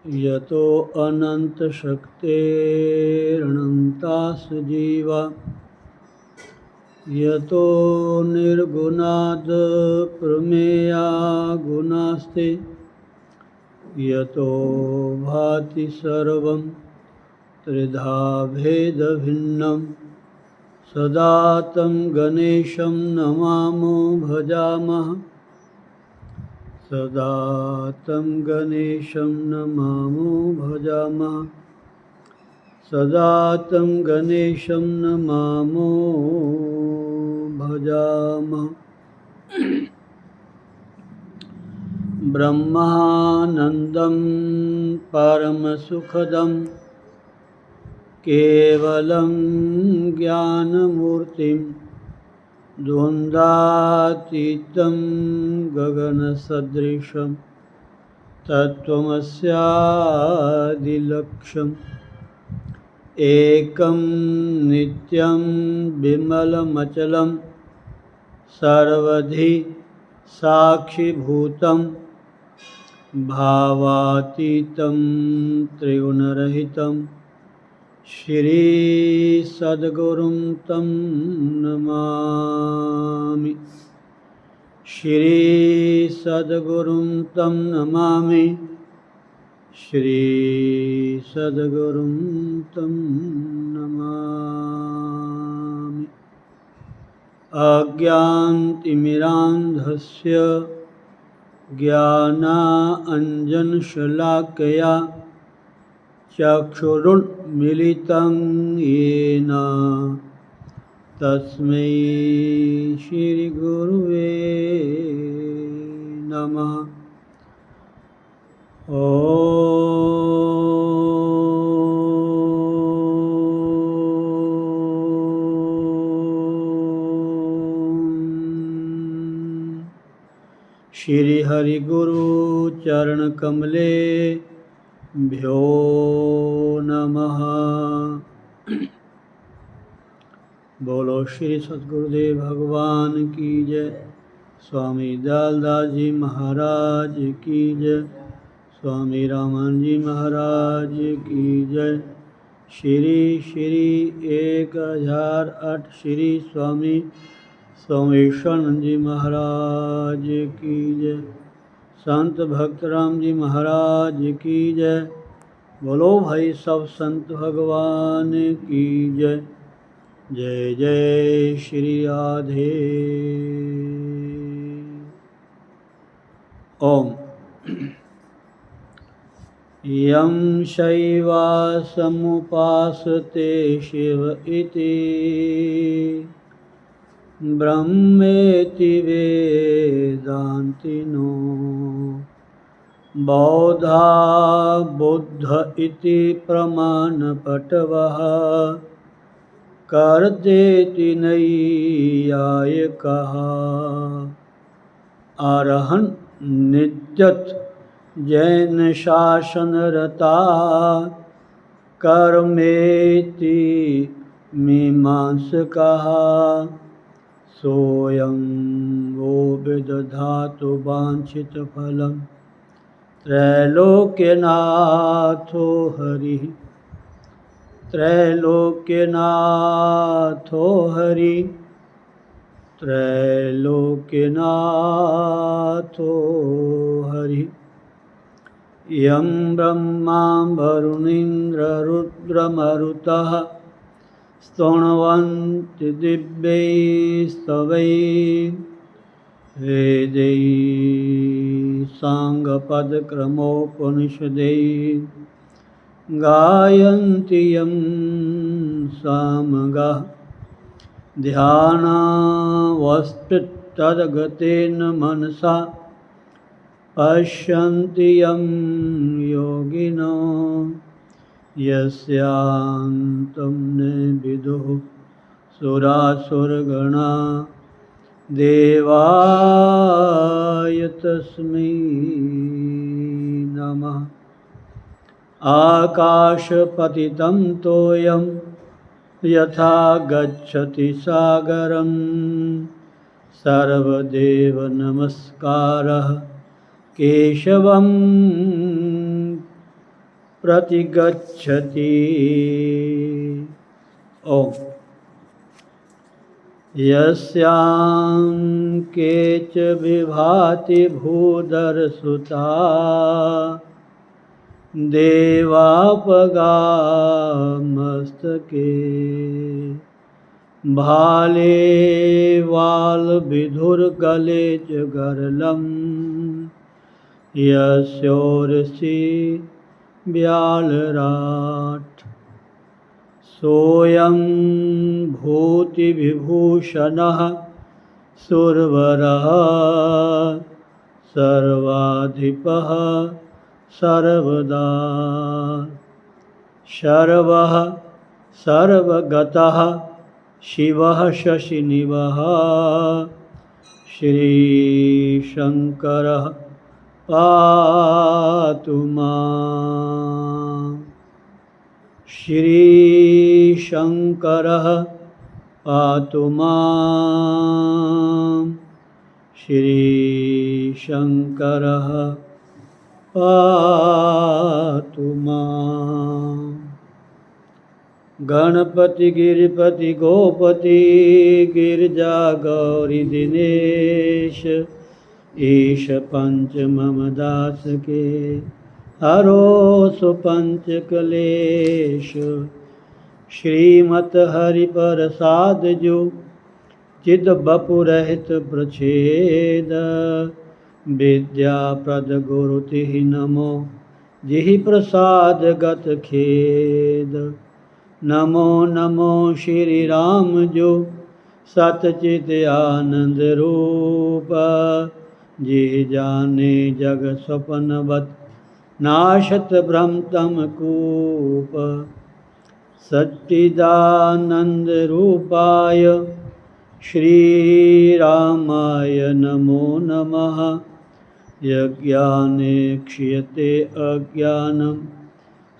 यतो अनन्तशक्तेरनन्तास् जीवा यतो निर्गुणाद् प्रमेया गुणास्ते यतो भाति सर्वं त्रिधा भेदभिन्नं सदा तं गणेशं नमामो भजामः सदा तं गणेशं नमामो भजामः सदा तं गणेशं नमामो भजामः। ब्रह्मानन्दं परमसुखदं केवलं ज्ञानमूर्तिं द्वन्द्वातीतं गगनसदृशं तत्त्वमस्यादिलक्ष्यम् एकं नित्यं विमलमचलं सर्वधि साक्षिभूतं भावातीतं त्रिगुणरहितं श्रीसद्गुरुं तं नमामि श्रीसद्गुरुं तं नमामि श्रीसद्गुरुं तं नमामि। अज्ञानतिमिरान्धस्य ज्ञानाञ्जनशलाकया चक्षुरुन्मीलितं येन तस्मै श्रीगुरुवे नमः। श्री हरि गुरु चरण कमले भ्यो नमः। बोलो श्री सद्गुरुदेव भगवान की जय। स्वामी दयालदास जी महाराज की जय। स्वामी रामानंद जी महाराज की जय। श्री श्री 1008 श्री स्वामी सोमेश्वरानंद जी महाराज की जय। संत भक्तराम जी महाराज की जय। बोलो भाई सब संत भगवान की जय। जय जय श्री राधे। ओम। यं शैवासमुपासते शिव इति ब्रह्मेति वेदान्तिनो बौद्धा बुद्ध इति प्रमाणपटवः कर देती नैयाय कहा। आरहन नित्यत जैन शासन रता, कर्मेति मीमांस कहा। सोयं वो विदधातु वांछित फलम, त्रैलोक्यनाथो हरि। त्रैलोक्यनाथो हरि, त्रैलोक्यनाथो हरि। यं ब्रह्मा वरुणीन्द्ररुद्रमरुतः स्तुवन्ति दिव्यैस्तवैः, वेदैः साङ्गपदक्रमोपनिषदैः गायन्ति यं सामगाः। ध्यानावस्थिततद्गतेन मनसा पश्यन्ति यं योगिनो, यस्यान्तं न विदुः सुरासुरगणा। देवाय तस्मै नमः। आकाशपतितं तोयं यथा गच्छति सागरं, सर्वदेव नमस्कारः केशवं प्रतिगच्छति। ओम। यस्यां केच विभाति भूधरसुता, देवापगामस्तके। भाले वालविधुर्गले च गरलं, यस्योर्षि व्यालराट। सोऽयं भूतिविभूषणः सुरवरः, सर्वाधिपः सर्वदा। शर्वः सर्वगतः शिवः शशिनिवः, श्रीशङ्करः पातु माम्। श्रीशङ्करः पातु माम्। श्रीशङ्करः पातु माम्। गणपति गिरिपति गोपति गिरिजा गौरी दिनेश, ईश पंच मम दास के हरो सुपंच कलेश। श्रीमत हरि प्रसाद जो चिद बपुरहित प्रछेद, विद्याप्रद गुरु तिहि नमो जिहि प्रसाद गत खेद। नमो नमो श्री राम जो सतचित आनंद रूप, जिहि जाने जग स्वप्नवत् नाशत भ्रमतम कूप। सच्चिदानंद रूपाय श्री रामाय नमो नमः। यज्ञाने क्ष्यते अज्ञानं,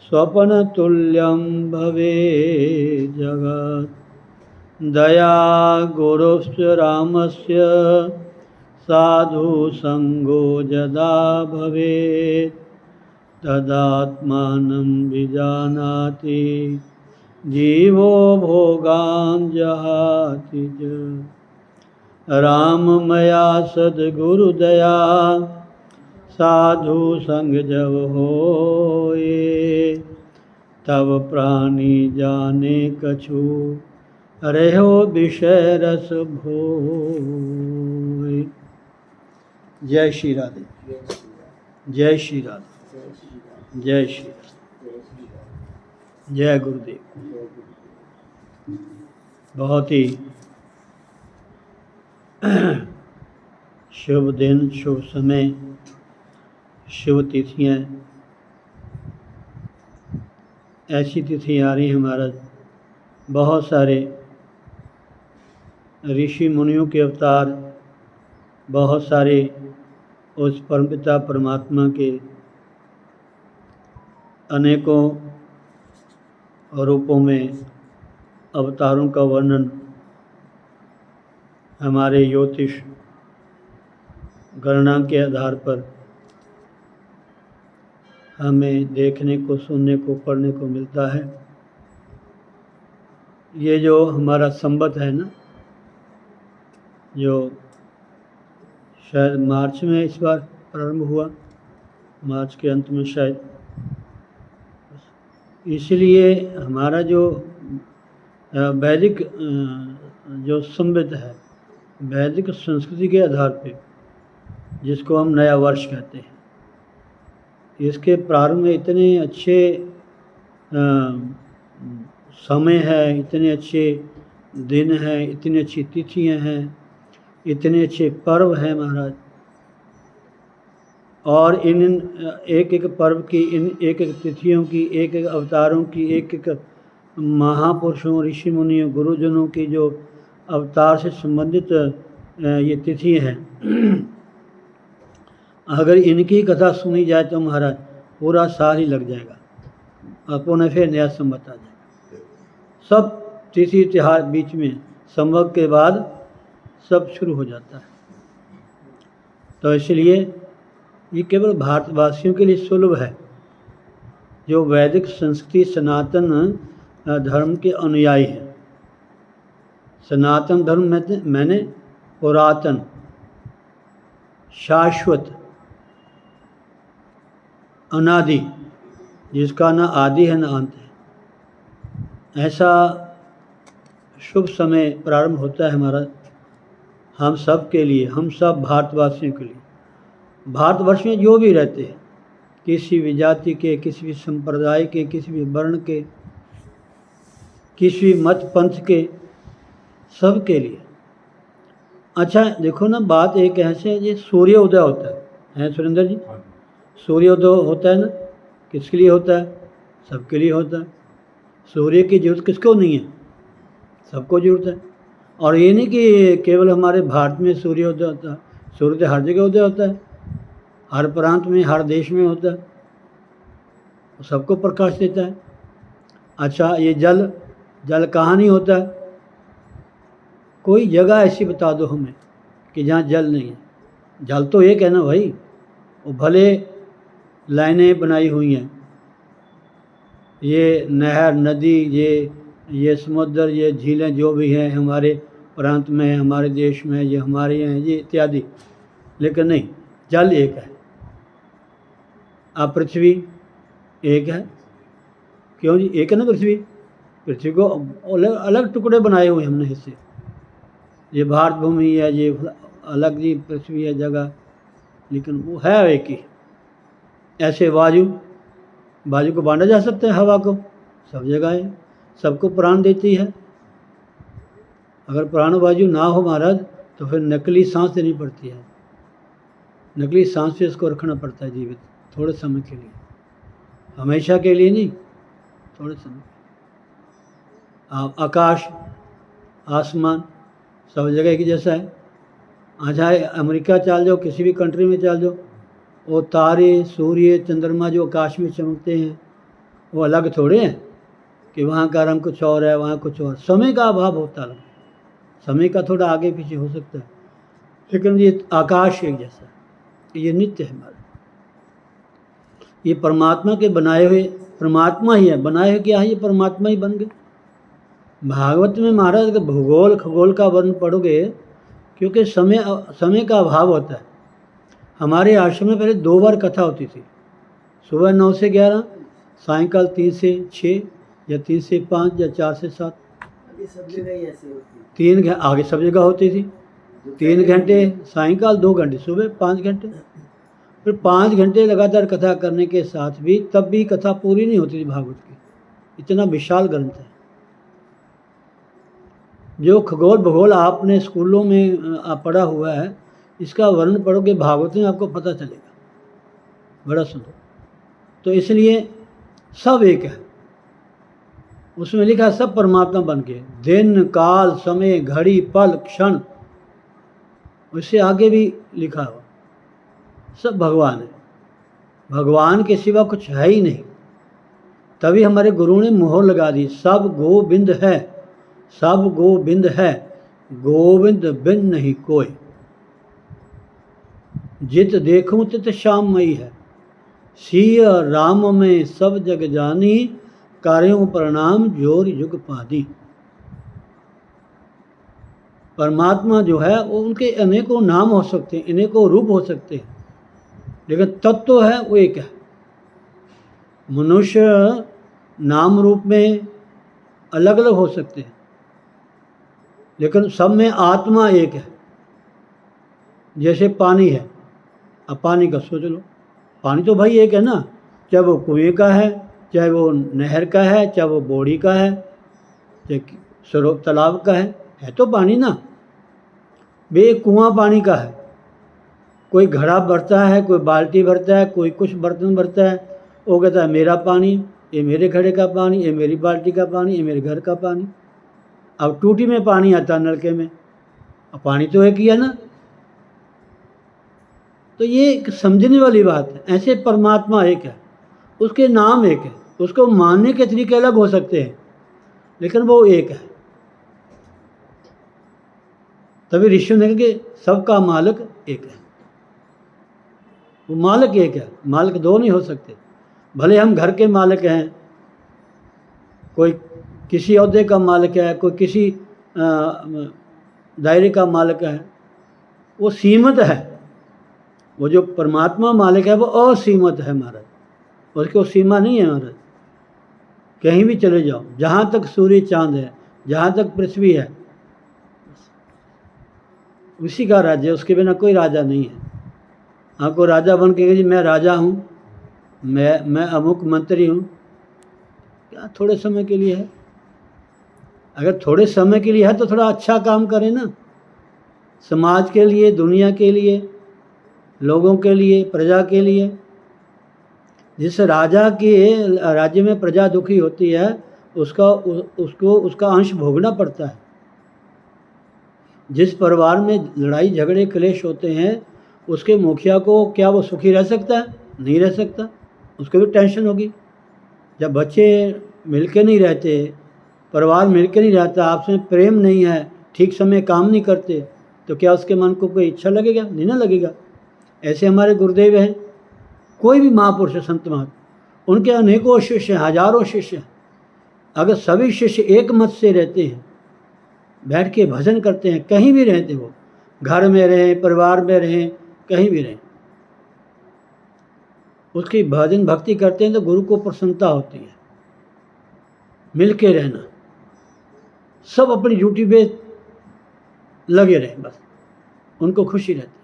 स्वप्नतुल्यं भवेत् जगत्। दया गुरुश्च रामस्य, साधु संगो यदा भवेत्। तदात्मानं विजानाति, जीवो भोगान् जहाति च। राममया सद्गुरुदया, साधु संग जब होए। तब प्राणी जाने कछु, रहो विषय रस भोए। जय श्री राधे। जय श्री राधे। जय श्री राधे। जय गुरुदेव। बहुत ही शुभ दिन, शुभ समय, शुभ तिथियाँ। ऐसी तिथि आ रही हैं महाराज, बहुत सारे ऋषि मुनियों के अवतार, बहुत सारे उस परमपिता परमात्मा के अनेकों रूपों में अवतारों का वर्णन हमारे ज्योतिष गणना के आधार पर हमें देखने को, सुनने को, पढ़ने को मिलता है। ये जो हमारा संवत है ना, जो शायद मार्च में इस बार प्रारंभ हुआ, मार्च के अंत में शायद, इसलिए हमारा जो वैदिक जो संवत है, वैदिक संस्कृति के आधार पे, जिसको हम नया वर्ष कहते हैं, इसके प्रारंभ में इतने अच्छे समय है, इतने अच्छे दिन हैं, इतनी अच्छी तिथियां हैं, इतने अच्छे पर्व हैं महाराज। और इन एक एक पर्व की, इन एक एक तिथियों की, एक एक अवतारों की, एक एक महापुरुषों, ऋषि मुनियों, गुरुजनों की जो अवतार से संबंधित ये तिथि हैं, अगर इनकी कथा सुनी जाए तो महाराज पूरा साल ही लग जाएगा, और पुनः फिर नया संवत आ जाएगा। सब तिथि त्योहार बीच में संवत के बाद सब शुरू हो जाता है। तो इसलिए ये केवल भारतवासियों के लिए सुलभ है, जो वैदिक संस्कृति सनातन धर्म के अनुयायी हैं। सनातन धर्म मैंने पुरातन, शाश्वत, अनादि, जिसका ना आदि है ना अंत है। ऐसा शुभ समय प्रारंभ होता है हमारा, हम सब के लिए, हम सब भारतवासियों के लिए। भारतवर्ष में जो भी रहते हैं, किसी भी जाति के, किसी भी संप्रदाय के, किसी भी वर्ण के, किसी भी मत पंथ के, सब के लिए। अच्छा देखो ना, बात एक ऐसे है, ये सूर्योदय होता है सुरेंद्र जी, सूर्योदय होता है ना, किसके लिए होता है? सबके लिए होता है। सूर्य की जरूरत किसको नहीं है? सबको जरूरत है। और ये नहीं कि केवल हमारे भारत में सूर्योदय होता है, सूर्योदय हर जगह उदय होता है, हर प्रांत में, हर देश में होता है, सबको प्रकाश देता है। अच्छा ये जल कहाँ नहीं होता है? कोई जगह ऐसी बता दो हमें कि जहाँ जल नहीं है। जल तो एक है ना भाई, वो भले लाइनें बनाई हुई हैं, ये नहर, नदी, ये समुद्र, ये झीलें जो भी हैं हमारे प्रांत में, हमारे देश में, ये हमारे यहाँ, ये इत्यादि, लेकिन नहीं, जल एक है। अब पृथ्वी एक है, क्यों जी? एक है ना पृथ्वी। पृथ्वी को अलग अलग टुकड़े बनाए हुए हमने हिस्से, ये भारत भूमि है, ये अलग जी पृथ्वी है जगह, लेकिन वो है एक ही। ऐसे वायु को बांटा जा सकता है, हवा को, सब जगह है, सबको प्राण देती है। अगर प्राणवायु ना हो महाराज तो फिर नकली सांस देनी पड़ती है, नकली सांस से इसको रखना पड़ता है जीवित, थोड़े समय के लिए, हमेशा के लिए नहीं, थोड़े समय। आप आकाश, आसमान सब जगह एक जैसा है। चाहे अमेरिका चल जाओ, किसी भी कंट्री में चल जाओ, वो तारे, सूर्य, चंद्रमा जो आकाश में चमकते हैं, वो अलग थोड़े हैं कि वहाँ का रंग कुछ और है, वहाँ कुछ और। समय का अभाव होता है, समय का थोड़ा आगे पीछे हो सकता है, लेकिन ये आकाश एक जैसा है, ये नित्य है हमारा। ये परमात्मा के बनाए हुए, परमात्मा ही है, बनाए हुए क्या है? ये परमात्मा ही बन गए। भागवत में महाराज का भूगोल खगोल का वर्णन पढ़ोगे, क्योंकि समय का अभाव होता है। हमारे आश्रम में पहले 2 बार कथा होती थी, सुबह 9 से 11, सायंकाल 3 से 6 या 3 से 5 या 4 से 7। सब जगह ही ऐसे होती है। 3 घंटे आगे सब जगह होती थी, 3 घंटे सायंकाल, 2 घंटे सुबह, 5 घंटे। फिर 5 घंटे लगातार कथा करने के साथ भी तब भी कथा पूरी नहीं होती थी भागवत की, इतना विशाल ग्रंथ है। जो खगोल भूगोल आपने स्कूलों में पढ़ा हुआ है, इसका वर्णन पढ़ोगे भागवत में, आपको पता चलेगा, बड़ा सुंदर। तो इसलिए सब एक है, उसमें लिखा सब परमात्मा बन के, दिन काल समय घड़ी पल क्षण, उससे आगे भी लिखा हुआ सब भगवान है। भगवान के सिवा कुछ है ही नहीं। तभी हमारे गुरु ने मोहर लगा दी, सब गोविंद है, सब गोविंद है, गोविंद बिन नहीं कोई। जित देखूं तित श्याममयी है, सिय राम में सब जग जानी, कार्यों प्रणाम जोर युग पादी। परमात्मा जो है वो उनके अनेकों नाम हो सकते हैं, अनेकों रूप हो सकते हैं, लेकिन तत्व है वो एक है। मनुष्य नाम रूप में अलग अलग हो सकते हैं, लेकिन सब में आत्मा एक है। जैसे पानी है, अब पानी का सोच लो, पानी तो भाई एक है ना, चाहे वो कुएं का है, चाहे वो नहर का है, चाहे वो बोड़ी का है, चाहे सरोवर तालाब का है तो पानी ना। बे कुआं पानी का है, कोई घड़ा भरता है, कोई बाल्टी भरता है, कोई कुछ बर्तन भरता है, वो कहता है मेरा पानी, ये मेरे घड़े का पानी, ये मेरी बाल्टी का पानी, ये मेरे घर का पानी। अब टूटी में पानी आता है नलके में, अब पानी तो एक ही है ना। तो ये एक समझने वाली बात है। ऐसे परमात्मा एक है, उसके नाम एक है, उसको मानने के तरीके अलग हो सकते हैं, लेकिन वो एक है। तभी ऋषियों ने कहा कि सबका मालिक एक है। वो मालिक एक है, मालिक दो नहीं हो सकते। भले हम घर के मालिक हैं, कोई किसी ओहदे का मालिक है, कोई किसी दायरे का मालिक है, वो सीमित है। वो जो परमात्मा मालिक है वो असीमित है महाराज, उसकी कोई सीमा नहीं है महाराज। कहीं भी चले जाओ, जहाँ तक सूर्य चांद है, जहाँ तक पृथ्वी है, उसी का राज्य है, उसके बिना कोई राजा नहीं है। आपको राजा बन के जी मैं राजा हूँ, मैं अमुक मंत्री हूँ, क्या थोड़े समय के लिए है? अगर थोड़े समय के लिए है तो थोड़ा अच्छा काम करें ना, समाज के लिए, दुनिया के लिए, लोगों के लिए, प्रजा के लिए। जिस राजा के राज्य में प्रजा दुखी होती है उसका अंश भोगना पड़ता है। जिस परिवार में लड़ाई झगड़े क्लेश होते हैं, उसके मुखिया को क्या वो सुखी रह सकता है? नहीं रह सकता, उसको भी टेंशन होगी। जब बच्चे मिलके नहीं रहते, परिवार मिलके नहीं रहता, आपस में प्रेम नहीं है, ठीक समय काम नहीं करते, तो क्या उसके मन को कोई इच्छा लगेगा? नहीं ना लगेगा। ऐसे हमारे गुरुदेव हैं, कोई भी महापुरुष है, संत महात्मा, उनके अनेकों शिष्य हैं, हजारों शिष्य हैं। अगर सभी शिष्य एक मत से रहते हैं, बैठ के भजन करते हैं, कहीं भी रहते, वो घर में रहें, परिवार में रहें, कहीं भी रहें, उसकी भजन भक्ति करते हैं तो गुरु को प्रसन्नता होती है। मिल के रहना, सब अपनी ड्यूटी पे लगे रहें, बस उनको खुशी रहती है।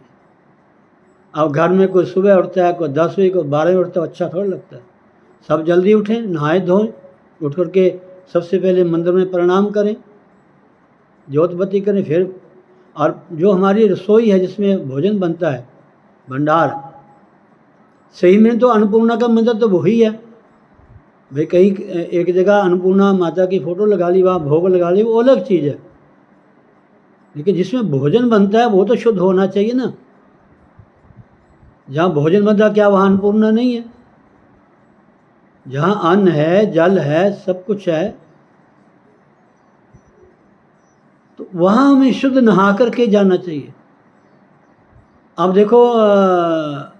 अब घर में कोई सुबह उठता है, कोई 10 बजे, कोई 12 बजे उठता है, अच्छा थोड़ा लगता है। सब जल्दी उठें, नहाए धोएं, उठ करके सबसे पहले मंदिर में प्रणाम करें, जोत बत्ती करें, फिर और जो हमारी रसोई है जिसमें भोजन बनता है, भंडार, सही में तो अन्नपूर्णा का मंदिर तो वही है भाई। कहीं एक जगह अन्नपूर्णा माता की फ़ोटो लगा ली, वहाँ भोग लगा ली, वो अलग चीज़ है, लेकिन जिसमें भोजन बनता है वो तो शुद्ध होना चाहिए ना। जहाँ भोजन बनता क्या वहाँ अन्नपूर्णा नहीं है? जहाँ अन्न है, जल है, सब कुछ है, तो वहाँ हमें शुद्ध नहा करके जाना चाहिए। अब देखो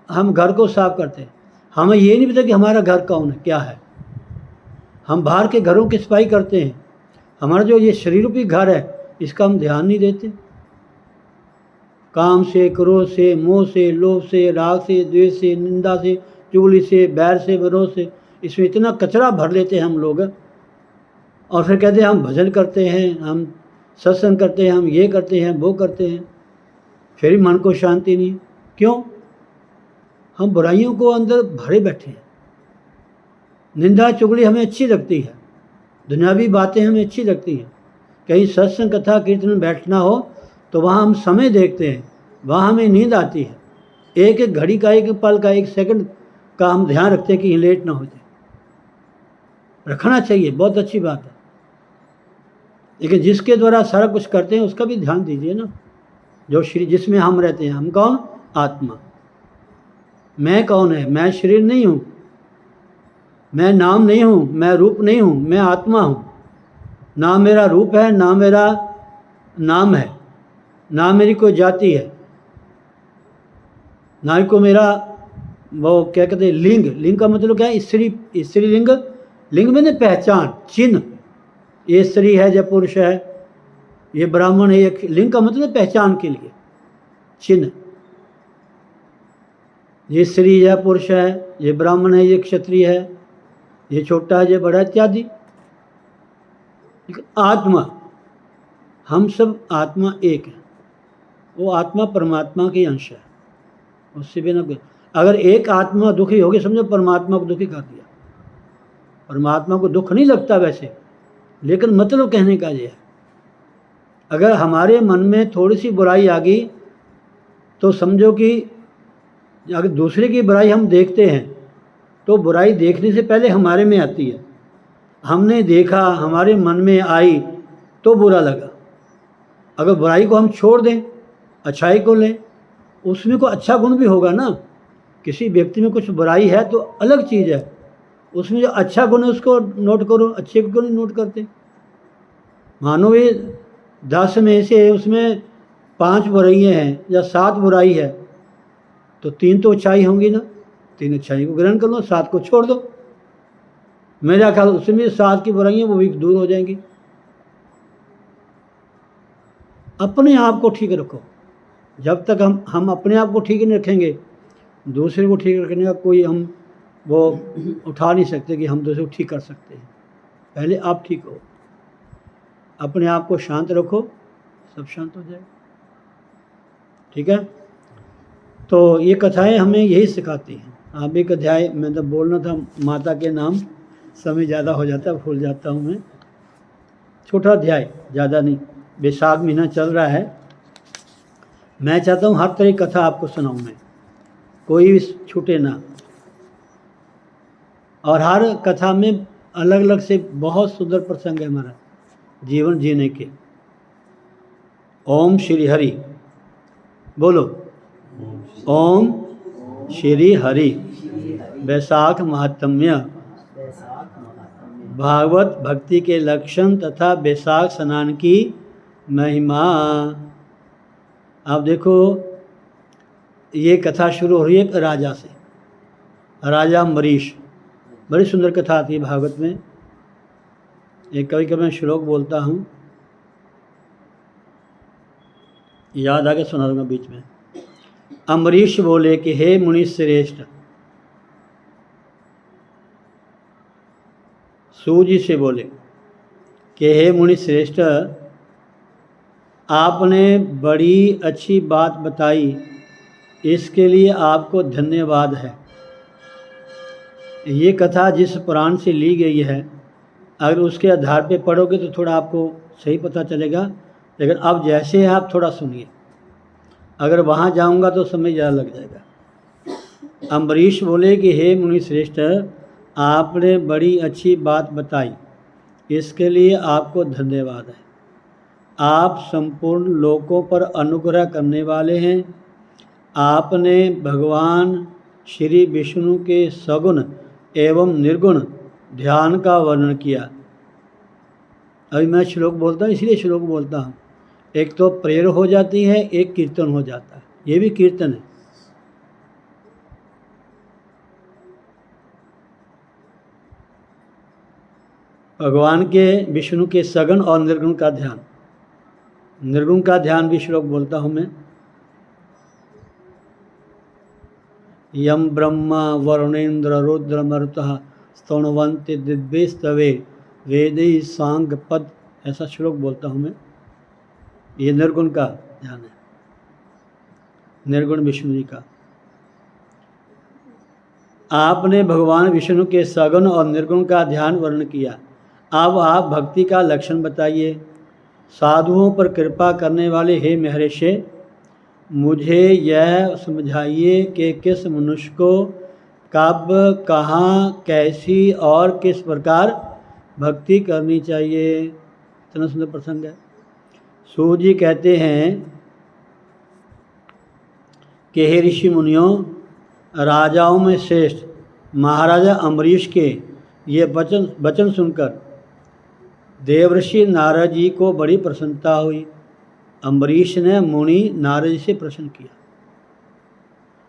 हम घर को साफ करते हैं, हमें ये नहीं पता कि हमारा घर कौन है, क्या है। हम बाहर के घरों की सफाई करते हैं, हमारा जो ये शरीर रूपी घर है इसका हम ध्यान नहीं देते। काम से, क्रोध से, मोह से, लोभ से, राग से, द्वेष से, निंदा से, चुगली से, बैर से, विरोध से, इसमें इतना कचरा भर लेते हैं हम लोग, और फिर कहते हैं हम भजन करते हैं, हम सत्संग करते हैं, हम ये करते हैं, वो करते हैं, फिर भी मन को शांति नहीं। क्यों? हम बुराइयों को अंदर भरे बैठे हैं। निंदा चुगली हमें अच्छी लगती है, दुनियावी बातें हमें अच्छी लगती हैं। कहीं सत्संग कथा कीर्तन में बैठना हो तो वहाँ हम समय देखते हैं, वहाँ हमें नींद आती है। एक एक घड़ी का, एक पल का, एक सेकंड का हम ध्यान रखते हैं कि लेट ना हो जाए। रखना चाहिए, बहुत अच्छी बात है। लेकिन जिसके द्वारा सारा कुछ करते हैं उसका भी ध्यान दीजिए ना। जो शरीर जिसमें हम रहते हैं, हम कौन? आत्मा। मैं कौन है? मैं शरीर नहीं हूँ, मैं नाम नहीं हूँ, मैं रूप नहीं हूँ, मैं आत्मा हूँ। ना मेरा रूप है, ना मेरा नाम है, ना मेरी कोई जाति है, ना ही को मेरा वो क्या कहते हैं लिंग। लिंग का मतलब क्या है? स्त्री लिंग। लिंग में न पहचान, चिन्ह। ये स्त्री है, जब पुरुष है, ये ब्राह्मण है। ये लिंग का मतलब पहचान के लिए चिन्ह। ये स्त्री है, पुरुष है, ये ब्राह्मण है, ये क्षत्रिय है, ये छोटा है, ये बड़ा, इत्यादि। आत्मा, हम सब आत्मा एक है। वो आत्मा परमात्मा की अंश है, उससे बिना कुछ। अगर एक आत्मा दुखी होगी, समझो परमात्मा को दुखी कर दिया। परमात्मा को दुख नहीं लगता वैसे, लेकिन मतलब कहने का ये है, अगर हमारे मन में थोड़ी सी बुराई आ गई तो समझो कि अगर दूसरे की बुराई हम देखते हैं तो बुराई देखने से पहले हमारे में आती है। हमने देखा, हमारे मन में आई तो बुरा लगा। अगर बुराई को हम छोड़ दें, अच्छाई को लें, उसमें कोई अच्छा गुण भी होगा ना। किसी व्यक्ति में कुछ बुराई है तो अलग चीज़ है, उसमें जो अच्छा गुण है उसको नोट करो, अच्छे को नहीं नोट करते। मानो ये 10 में से उसमें 5 बुराइयाँ हैं या 7 बुराई है, तो 3 तो अच्छाई होंगी ना। 3 अच्छाई को ग्रहण कर लो, 7 को छोड़ दो। मेरा ख्याल उसमें 7 की बुराइयाँ वो भी दूर हो जाएंगी। अपने आप को ठीक रखो। जब तक हम अपने आप को ठीक नहीं रखेंगे, दूसरे को ठीक रखने का कोई हम वो उठा नहीं सकते कि हम दूसरे को ठीक कर सकते हैं। पहले आप ठीक हो, अपने आप को शांत रखो, सब शांत हो जाएगा। ठीक है। तो ये कथाएं हमें यही सिखाती हैं। आप एक अध्याय मैं तो बोलना था माता के नाम, समय ज़्यादा हो जाता है, भूल जाता हूँ मैं। छोटा अध्याय, ज़्यादा नहीं। बैसाख महीना चल रहा है, मैं चाहता हूँ हर तरह की कथा आपको सुनाऊँ मैं, कोई भी छूटे ना। और हर कथा में अलग अलग से बहुत सुंदर प्रसंग है हमारा जीवन जीने के। ओम श्री हरि बोलो। ओम श्री हरि। बैसाख महात्म्य। भागवत भक्ति के लक्षण तथा बैसाख स्नान की महिमा। आप देखो, ये कथा शुरू हो रही है एक राजा से, राजा अम्बरीश। बड़ी सुंदर कथा आती है भागवत में। एक कभी कभी मैं श्लोक बोलता हूँ, याद आके सुना दूंगा बीच में। अम्बरीश बोले कि हे मुनि श्रेष्ठ, सूजी से बोले कि हे मुनि श्रेष्ठ, आपने बड़ी अच्छी बात बताई, इसके लिए आपको धन्यवाद है। ये कथा जिस पुराण से ली गई है, अगर उसके आधार पे पढ़ोगे तो थोड़ा आपको सही पता चलेगा, लेकिन अब जैसे है आप थोड़ा सुनिए। अगर वहाँ जाऊँगा तो समय ज़्यादा लग जाएगा। अम्बरीश बोले कि हे मुनि श्रेष्ठ, आपने बड़ी अच्छी बात बताई, इसके लिए आपको धन्यवाद है। आप संपूर्ण लोकों पर अनुग्रह करने वाले हैं। आपने भगवान श्री विष्णु के सगुण एवं निर्गुण ध्यान का वर्णन किया। अभी मैं श्लोक बोलता हूँ, इसलिए श्लोक बोलता हूँ। एक तो प्रेयर हो जाती है, एक कीर्तन हो जाता है। ये भी कीर्तन है। भगवान के विष्णु के सगुण और निर्गुण का ध्यान। निर्गुण का ध्यान भी श्लोक बोलता हूँ मैं। यम ब्रह्मा वरुणेन्द्र रुद्र मरुतः स्तुवन्ति दिव्यस्तवे वेदै सांग पद, ऐसा श्लोक बोलता हूँ मैं। ये निर्गुण का ध्यान है, निर्गुण विष्णु जी का। आपने भगवान विष्णु के सगुण और निर्गुण का ध्यान वर्णन किया। अब आप भक्ति का लक्षण बताइए। साधुओं पर कृपा करने वाले हे महर्षि, मुझे यह समझाइए कि किस मनुष्य को कब, कहाँ, कैसी और किस प्रकार भक्ति करनी चाहिए। इतना सुंदर प्रसंग है। सूत जी कहते हैं कि हे ऋषि मुनियों, राजाओं में श्रेष्ठ महाराजा अम्बरीश के ये वचन सुनकर देवर्षि नारद जी को बड़ी प्रसन्नता हुई। अम्बरीश ने मुनि नारद जी से प्रश्न किया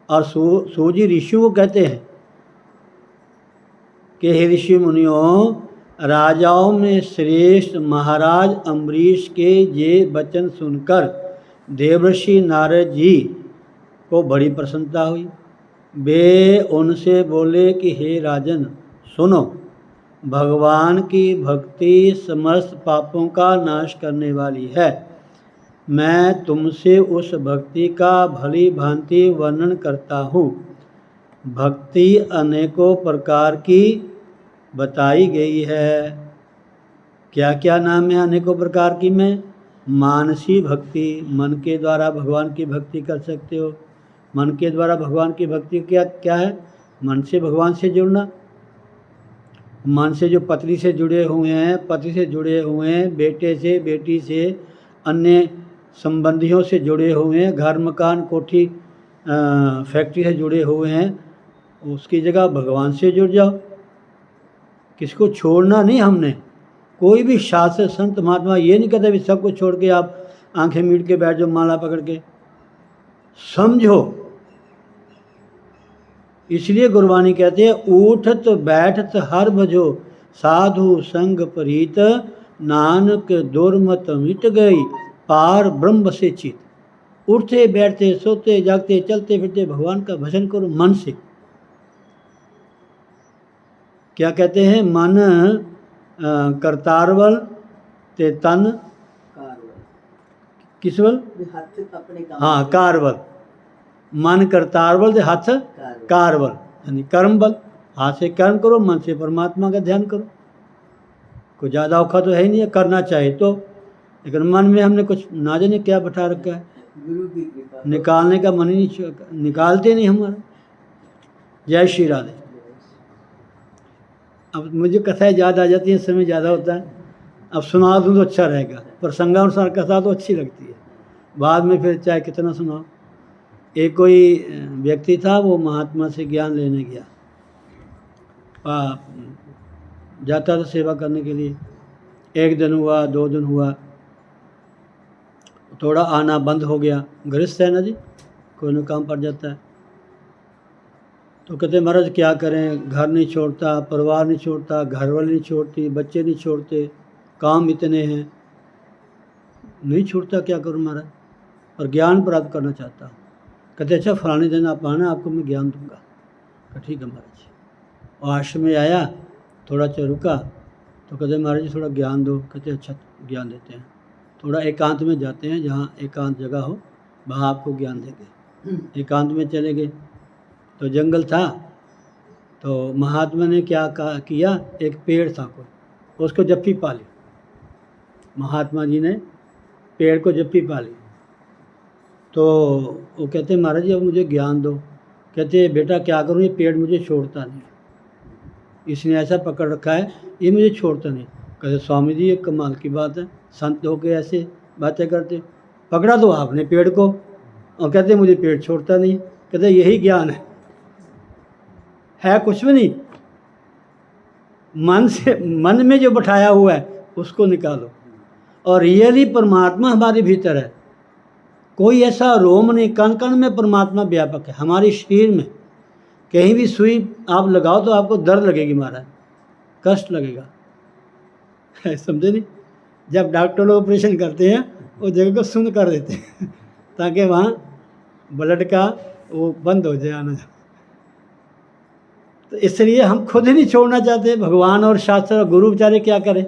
और सूत जी ऋषियों को कहते हैं कि हे ऋषि मुनियों, राजाओं में श्रेष्ठ महाराज अम्बरीश के ये वचन सुनकर देवर्षि नारद जी को बड़ी प्रसन्नता हुई। वे उनसे बोले कि हे राजन सुनो, भगवान की भक्ति समस्त पापों का नाश करने वाली है। मैं तुमसे उस भक्ति का भली भांति वर्णन करता हूँ। भक्ति अनेकों प्रकार की बताई गई है। क्या क्या नाम है अनेकों प्रकार की में? मानसी भक्ति, मन के द्वारा भगवान की भक्ति कर सकते हो। मन के द्वारा भगवान की भक्ति क्या क्या है? मन से भगवान से जुड़ना। मन से जो पत्नी से जुड़े हुए हैं, पति से जुड़े हुए हैं, बेटे से, बेटी से, अन्य संबंधियों से जुड़े हुए हैं, घर मकान कोठी फैक्ट्री से जुड़े हुए हैं, उसकी जगह भगवान से जुड़ जाओ। किसको छोड़ना नहीं हमने। कोई भी शास्त्र संत महात्मा ये नहीं कहते भी सबको छोड़ के आप आंखें मीट के बैठ जाओ माला पकड़ के। समझो, इसलिए गुरबानी कहते हैं उठत बैठत हर भजो साधु संग परीत, नानक दुर्मत मिट गई पार ब्रह्म से चित। उठते बैठते सोते जागते चलते फिरते भगवान का भजन करो मन से। क्या कहते हैं? मन करतार बल ते तन किस बल? हाँ, कार बल। मन करतार बल ते हाथ कार बल, यानी कर्म बल। हाथ से कर्म करो, मन से परमात्मा का ध्यान करो। कोई ज़्यादा औखा तो है ही नहीं है, करना चाहिए तो। लेकिन मन में हमने कुछ ना जाने क्या बैठा रखा है, गुरु की कृपा निकालने का मन ही नहीं, निकालते नहीं हमारा। जय श्री राधे। अब मुझे कथाएं याद आ जाती हैं, समय ज़्यादा होता है। अब सुना दूँ तो अच्छा रहेगा, प्रसंगानुसार कथा तो अच्छी लगती है, बाद में फिर चाहे कितना सुनाओ। एक कोई व्यक्ति था, वो महात्मा से ज्ञान लेने गया, जाता था सेवा करने के लिए। एक दिन हुआ, 2 दिन हुआ, थोड़ा आना बंद हो गया। गृहस्थ है ना जी, कोई ना काम पड़ जाता है। तो कहते महाराज क्या करें, घर नहीं छोड़ता, परिवार नहीं छोड़ता, घर वाले नहीं छोड़ती, बच्चे नहीं छोड़ते, काम इतने हैं, नहीं छूटता, क्या करूं महाराज, और ज्ञान प्राप्त करना चाहता हूँ। कहते अच्छा फलाने दिन आप आना, आपको मैं ज्ञान दूंगा। कहा ठीक है महाराज। और आश्रम में आया, थोड़ा सा रुका, तो कहते महाराज जी थोड़ा ज्ञान दो। कहते अच्छा ज्ञान देते हैं। थोड़ा एकांत में जाते हैं, जहाँ एकांत जगह हो वहाँ आपको ज्ञान देंगे। एकांत में चले गए तो जंगल था, तो महात्मा ने क्या किया, एक पेड़ था कोई, उसको जप्पी पा ली। महात्मा जी ने पेड़ को जप्पी पा ली। तो वो कहते महाराज जी अब मुझे ज्ञान दो। कहते बेटा क्या करूँ, ये पेड़ मुझे छोड़ता नहीं, इसने ऐसा पकड़ रखा है, ये मुझे छोड़ता नहीं। कहते स्वामी जी ये कमाल की बात है, संत होके ऐसे बातें करते। पकड़ा तो आपने पेड़ को, और कहते मुझे पेड़ छोड़ता नहीं। कहते यही ज्ञान है कुछ भी नहीं। मन में जो बैठाया हुआ है उसको निकालो, और रियली परमात्मा हमारे भीतर है। कोई ऐसा रोम नहीं, कण कण में परमात्मा व्यापक है। हमारे शरीर में कहीं भी सुई आप लगाओ तो आपको दर्द लगेगी महाराज, कष्ट लगेगा, समझे नहीं। जब डॉक्टर लोग ऑपरेशन करते हैं वो जगह को सुन्न कर देते हैं ताकि वहाँ ब्लड का वो बंद हो जाए आना। तो इसलिए हम खुद ही नहीं छोड़ना चाहते। भगवान और शास्त्र और गुरु बेचारे क्या करें,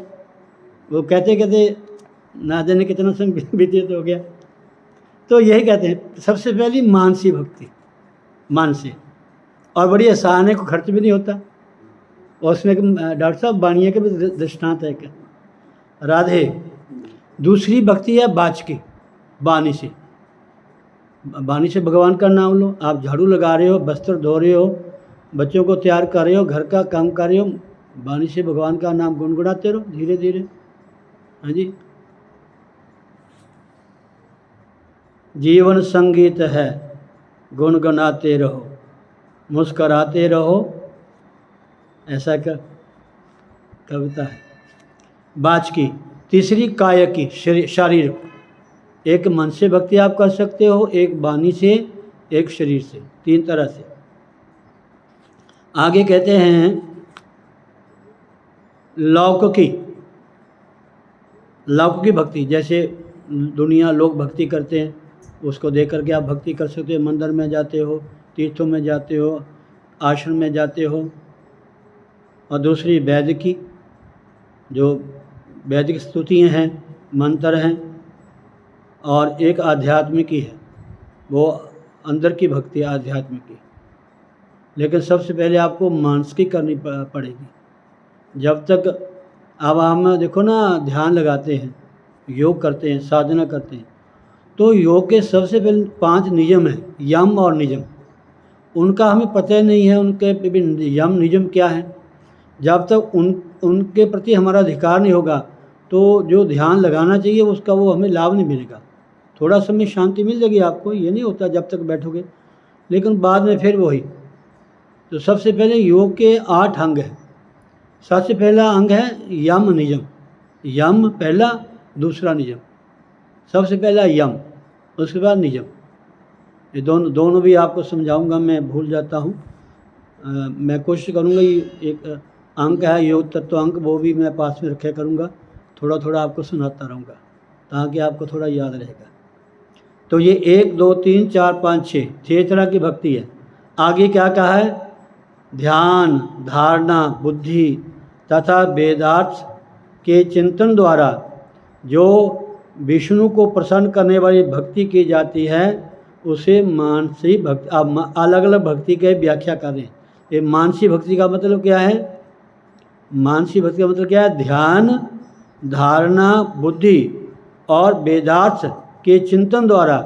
वो कहते कहते ना जाने कितना समय व्यतीत हो गया। तो यही कहते हैं सबसे पहली मानसी भक्ति, मान से, और बड़ी आसान है, को खर्च भी नहीं होता। और उसमें डॉक्टर साहब बाणिया के भी दृष्टांत है क्या, राधे। दूसरी भक्ति है बाच की, बानी से। बानी से भगवान का नाम लो। आप झाड़ू लगा रहे हो, वस्त्र धो रहे हो, बच्चों को तैयार कर रहे हो, घर का काम कर रहे हो, बानी से भगवान का नाम गुनगुनाते रहो धीरे धीरे। हाँ जी, जीवन संगीत है, गुनगुनाते रहो, मुस्कराते रहो, ऐसा कविता है। वाचकी, तीसरी कायकी, शारीरिक। एक मन से भक्ति आप कर सकते हो, एक वाणी से, एक शरीर से, 3 तरह से। आगे कहते हैं लौकिकी, लौकिकी भक्ति, जैसे दुनिया लोग भक्ति करते हैं, उसको देख करके आप भक्ति कर सकते हो। मंदिर में जाते हो, तीर्थों में जाते हो, आश्रम में जाते हो। और दूसरी वैदिकी, जो वैदिक स्तुतियाँ हैं, मंत्र हैं। और एक आध्यात्मिकी है, वो अंदर की भक्ति है, आध्यात्मिकी। लेकिन सबसे पहले आपको मानसिक करनी पड़ेगी। जब तक अब हम देखो ना, ध्यान लगाते हैं, योग करते हैं, साधना करते हैं, तो योग के सबसे पहले 5 नियम हैं, यम और नियम। उनका हमें पता ही नहीं है, उनके यम नियम क्या है। जब तक उनके प्रति हमारा अधिकार नहीं होगा, तो जो ध्यान लगाना चाहिए उसका वो हमें लाभ नहीं मिलेगा। थोड़ा समय शांति मिल जाएगी आपको, ये नहीं होता जब तक बैठोगे, लेकिन बाद में फिर वही। तो सबसे पहले योग के 8 अंग हैं। सबसे पहला अंग है यम नियम। यम पहला, दूसरा नियम। सबसे पहला यम, उसके बाद नियम। ये दोनों भी आपको समझाऊंगा, मैं भूल जाता हूँ। मैं कोशिश करूँगा, एक अंक है योग तत्व अंक, वो भी मैं पास में रखा करूँगा, थोड़ा थोड़ा आपको सुनाता रहूँगा ताकि आपको थोड़ा याद रहेगा। तो ये 1 2 3 4 5 6 तरह की भक्ति है। आगे क्या कहा है? ध्यान, धारणा, बुद्धि तथा वेदार्थ के चिंतन द्वारा जो विष्णु को प्रसन्न करने वाली भक्ति की जाती है, उसे मानसी भक्ति। अब अलग अलग भक्ति की व्याख्या करें। ये मानसी भक्ति का मतलब क्या है? मानसी भक्ति का मतलब क्या है? ध्यान, धारणा, बुद्धि और वेदार्थ के चिंतन द्वारा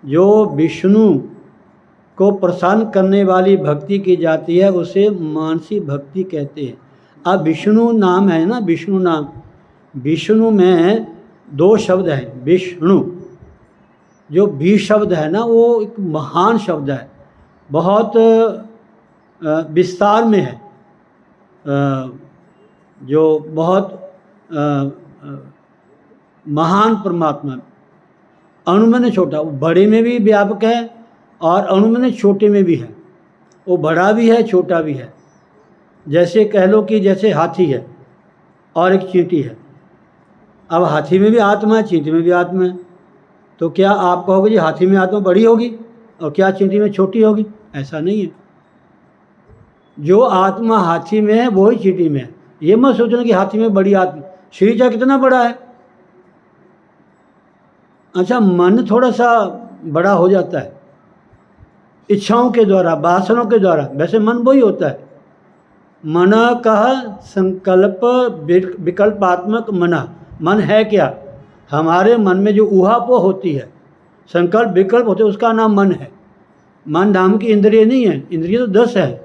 जो विष्णु को प्रसन्न करने वाली भक्ति की जाती है, उसे मानसी भक्ति कहते हैं। अब विष्णु नाम है ना, विष्णु नाम, विष्णु में 2 शब्द हैं। विष्णु, जो भी शब्द है ना, वो एक महान शब्द है, बहुत विस्तार में है, जो बहुत महान परमात्मा। अणु में छोटा, वो बड़े में भी व्यापक है और अणु में छोटे में भी है। वो बड़ा भी है, छोटा भी है। जैसे कह लो कि जैसे हाथी है और एक चींटी है। अब हाथी में भी आत्मा है, चींटी में भी आत्मा है। तो क्या आप कहोगे जी हाथी में आत्मा बड़ी होगी और क्या चींटी में छोटी होगी? ऐसा नहीं है। जो आत्मा हाथी में है वही चींटी में है। ये मत सोचना कि हाथी में बड़ी आत्मा। शरीर कितना बड़ा है। अच्छा, मन थोड़ा सा बड़ा हो जाता है इच्छाओं के द्वारा, वासनों के द्वारा। वैसे मन वही होता है। मन का संकल्प विकल्पात्मक मना। मन है क्या? हमारे मन में जो ऊहापोह होती है, संकल्प विकल्प होते हैं, उसका नाम मन है। मन नाम की इंद्रिय नहीं है। इंद्रिय तो 10 है,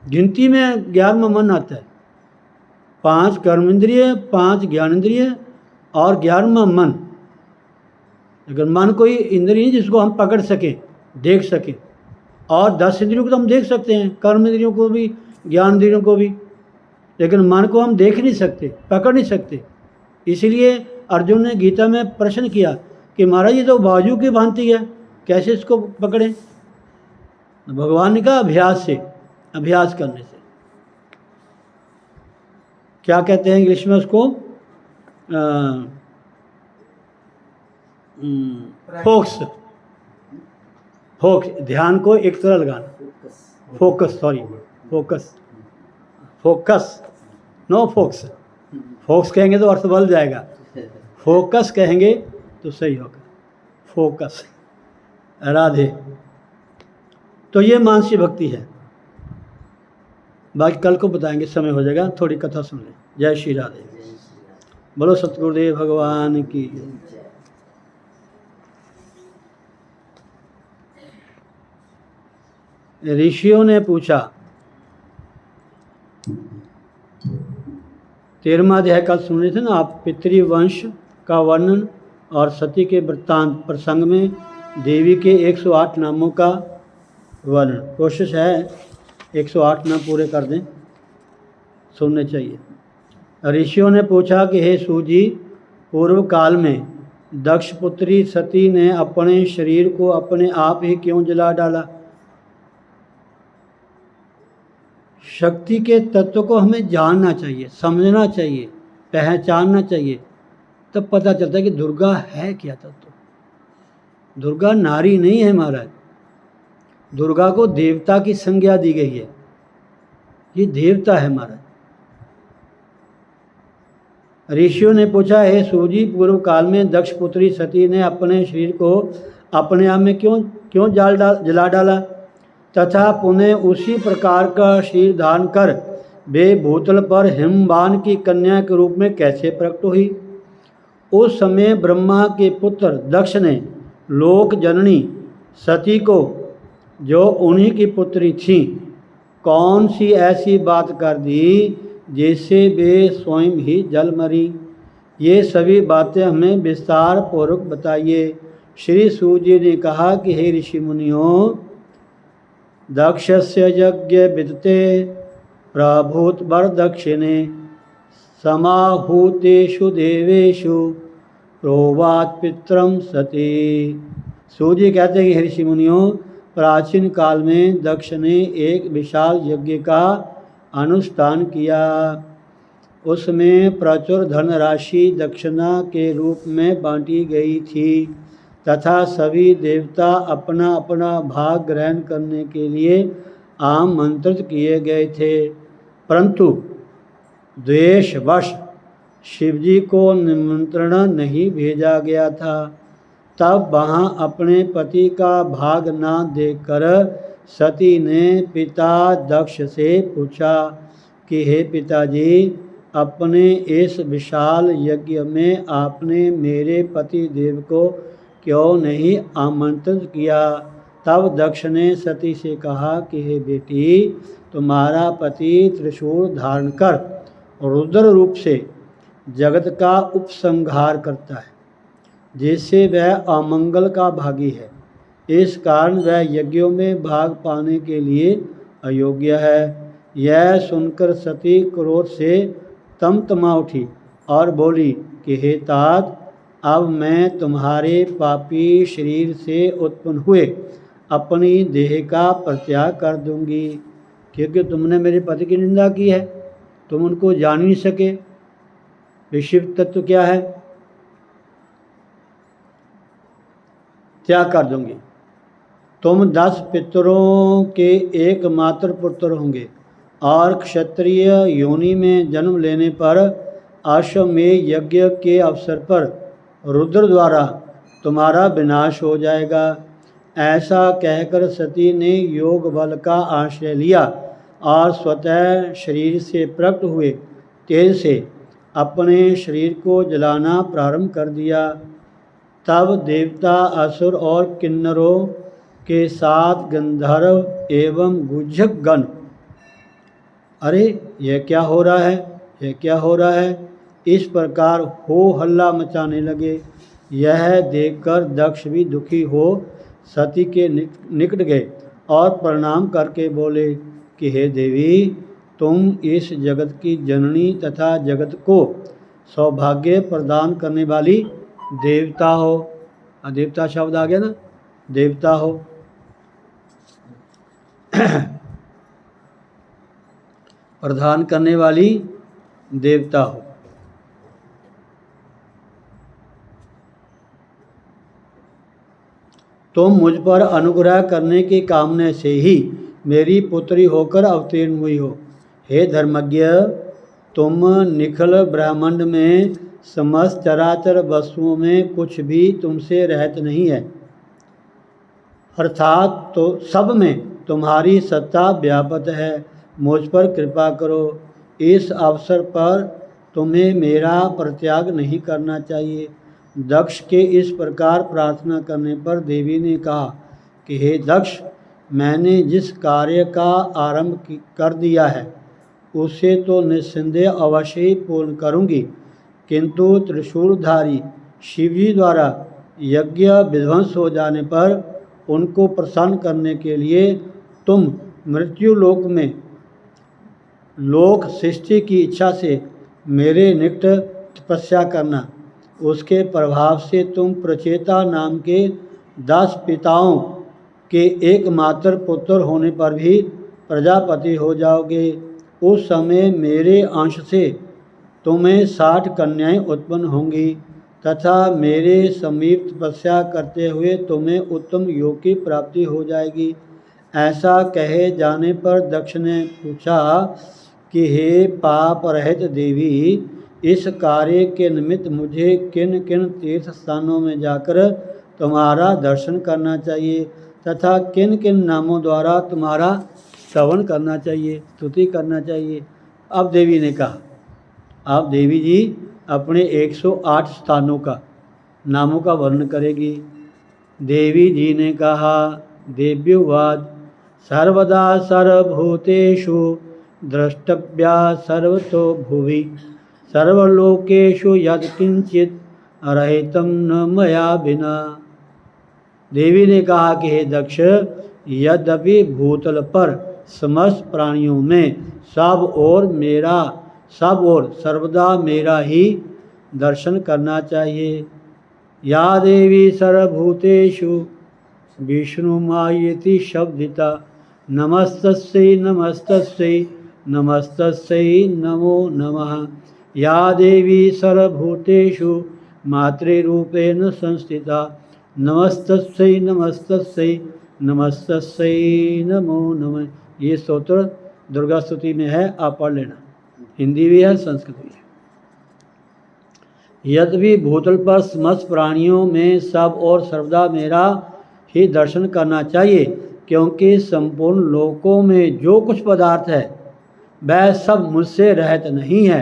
गिनती में 11वां मन आता है। 5 कर्म इंद्रिय, 5 ज्ञान इंद्रिय और 11वां मन। अगर मन कोई इंद्रिय नहीं जिसको हम पकड़ सकें, देख सकें। और 10 इंद्रियों को तो हम देख सकते हैं, कर्म इंद्रियों को भी, ज्ञान इंद्रियों को भी, लेकिन मन को हम देख नहीं सकते, पकड़ नहीं सकते। इसलिए अर्जुन ने गीता में प्रश्न किया कि महाराज ये तो बाजू की भांति है, कैसे इसको पकड़ें? भगवान ने कहा अभ्यास से, अभ्यास करने से। क्या कहते हैं इंग्लिश में उसको? फोकस। फोकस, ध्यान को एक तरह लगाना। Focus, sorry, focus, focus, no focus. Focus कहेंगे तो अर्थ बदल जाएगा। फोकस कहेंगे तो सही होगा। फोकस। राधे। तो ये मानसी भक्ति है। बाकी कल को बताएंगे, समय हो जाएगा, थोड़ी कथा सुन लें। जय श्री राधे। बोलो सतगुरुदेव भगवान की। ऋषियों ने पूछा, 13वां अध्याय कल सुन रहे थे ना आप, पितृवंश का वर्णन और सती के वृत्तांत प्रसंग में देवी के 108 नामों का वर्णन। कोशिश है 108 नाम पूरे कर दें, सुनने चाहिए। ऋषियों ने पूछा कि हे सूजी, पूर्व काल में दक्ष पुत्री सती ने अपने शरीर को अपने आप ही क्यों जला डाला? शक्ति के तत्व को हमें जानना चाहिए, समझना चाहिए, पहचानना चाहिए, तब पता चलता है कि दुर्गा है क्या तत्व। दुर्गा नारी नहीं है महाराज, दुर्गा को देवता की संज्ञा दी गई है, ये देवता है महाराज। ऋषियों ने पूछा, हे सूजी, पूर्व काल में दक्ष पुत्री सती ने अपने शरीर को अपने आप में क्यों जला डाला तथा पुनः उसी प्रकार का शरीर धारण कर वे भूतल पर हिमवान की कन्या के रूप में कैसे प्रकट हुई? उस समय ब्रह्मा के पुत्र दक्ष ने लोक जननी सती को, जो उन्हीं की पुत्री थी, कौन सी ऐसी बात कर दी जिससे वे स्वयं ही जल मरी? ये सभी बातें हमें विस्तार पूर्वक बताइए। श्री सूत जी ने कहा कि हे ऋषि मुनियों, दक्षस्य यज्ञ विदते प्रभूत वर दक्षिणे समाहूतेषु देवेषु प्रोवाच पित्रम सती। सूर्य कहते हैं कि हे ऋषि मुनियों, प्राचीन काल में दक्ष ने एक विशाल यज्ञ का अनुष्ठान किया। उसमें प्रचुर धनराशि दक्षिणा के रूप में बांटी गई थी तथा सभी देवता अपना अपना भाग ग्रहण करने के लिए आमंत्रित किए गए थे, परंतु द्वेषवश शिवजी को निमंत्रण नहीं भेजा गया था। तब वहाँ अपने पति का भाग ना देकर सती ने पिता दक्ष से पूछा कि हे पिताजी, अपने इस विशाल यज्ञ में आपने मेरे पति देव को क्यों नहीं आमंत्रित किया? तब दक्ष ने सती से कहा कि हे बेटी, तुम्हारा पति त्रिशूल धारण कर रुद्र रूप से जगत का उपसंहार करता है, जिससे वह अमंगल का भागी है। इस कारण वह यज्ञों में भाग पाने के लिए अयोग्य है। यह सुनकर सती क्रोध से तमतमा उठी और बोली कि हे तात, अब मैं तुम्हारे पापी शरीर से उत्पन्न हुए अपनी देह का परित्याग कर दूंगी, क्योंकि तुमने मेरे पति की निंदा की है, तुम उनको जान नहीं सके विशिव तत्व क्या है, त्याग कर दूंगी। तुम 10 पितरों के एकमात्र पुत्र होंगे और क्षत्रिय योनि में जन्म लेने पर अश्वमेध यज्ञ के अवसर पर रुद्र द्वारा तुम्हारा विनाश हो जाएगा। ऐसा कहकर सती ने योग बल का आश्रय लिया और स्वतः शरीर से प्रकट हुए तेज से अपने शरीर को जलाना प्रारंभ कर दिया। तब देवता, असुर और किन्नरों के साथ गंधर्व एवं गुज्जक गण, अरे यह क्या हो रहा है, यह क्या हो रहा है, इस प्रकार हो हल्ला मचाने लगे। यह देखकर दक्ष भी दुखी हो सती के निकट गए और प्रणाम करके बोले कि हे देवी, तुम इस जगत की जननी तथा जगत को सौभाग्य प्रदान करने वाली देवता हो। देवता शब्द आ गया ना, देवता हो। प्रदान करने वाली देवता हो। तुम मुझ पर अनुग्रह करने की कामना से ही मेरी पुत्री होकर अवतीर्ण हुई हो। हे धर्मज्ञ, तुम निखिल ब्रह्मांड में समस्त चराचर वस्तुओं में कुछ भी तुमसे रहत नहीं है, अर्थात तो सब में तुम्हारी सत्ता व्यापत है। मुझ पर कृपा करो। इस अवसर पर तुम्हें मेरा परित्याग नहीं करना चाहिए। दक्ष के इस प्रकार प्रार्थना करने पर देवी ने कहा कि हे दक्ष, मैंने जिस कार्य का आरंभ कर दिया है उसे तो निस्संदेह अवश्य ही पूर्ण करूंगी, किंतु त्रिशूलधारी शिवजी द्वारा यज्ञ विध्वंस हो जाने पर उनको प्रसन्न करने के लिए तुम मृत्यु लोक में लोक सृष्टि की इच्छा से मेरे निकट तपस्या करना। उसके प्रभाव से तुम प्रचेता नाम के 10 पिताओं के एकमात्र पुत्र होने पर भी प्रजापति हो जाओगे। उस समय मेरे अंश से तुम्हें 60 कन्याएं उत्पन्न होंगी तथा मेरे समीप तपस्या करते हुए तुम्हें उत्तम योग की प्राप्ति हो जाएगी। ऐसा कहे जाने पर दक्ष ने पूछा कि हे पाप रहित देवी, इस कार्य के निमित्त मुझे किन किन तीर्थ स्थानों में जाकर तुम्हारा दर्शन करना चाहिए तथा किन किन नामों द्वारा तुम्हारा श्रवण करना चाहिए, स्तुति करना चाहिए। अब देवी ने कहा, अब देवी जी अपने 108 स्थानों का नामों का वर्णन करेगी। देवी जी ने कहा, देव्युवाद सर्वदा सर्वभूतेषु द्रष्टव्या सर्वतो भुवि सर्वलोकेषु यत्किंचित् रहितं न मया बिना। देवी ने कहा कि हे दक्ष, यद्यपि भूतल पर समस्त प्राणियों में सब और सर्वदा मेरा ही दर्शन करना चाहिए। या देवी सर्वभूतेषु विष्णुमायेति शब्दिता नमस्तस्यै नमस्तस्यै नमस्तस्यै नमो नमः। या देवी सर्वभूतेषु मातृरूपेण संस्थिता नमस्तस्यै नमस्तस्यै नमस्तस्यै नमो नमः। ये स्तोत्र दुर्गा स्तुति में है, आप पढ़ लेना। हिंदी भी है, संस्कृत भी है। यद्यपि भूतल पर समस्त प्राणियों में सब और सर्वदा मेरा ही दर्शन करना चाहिए, क्योंकि संपूर्ण लोकों में जो कुछ पदार्थ है वह सब मुझसे रहित नहीं है,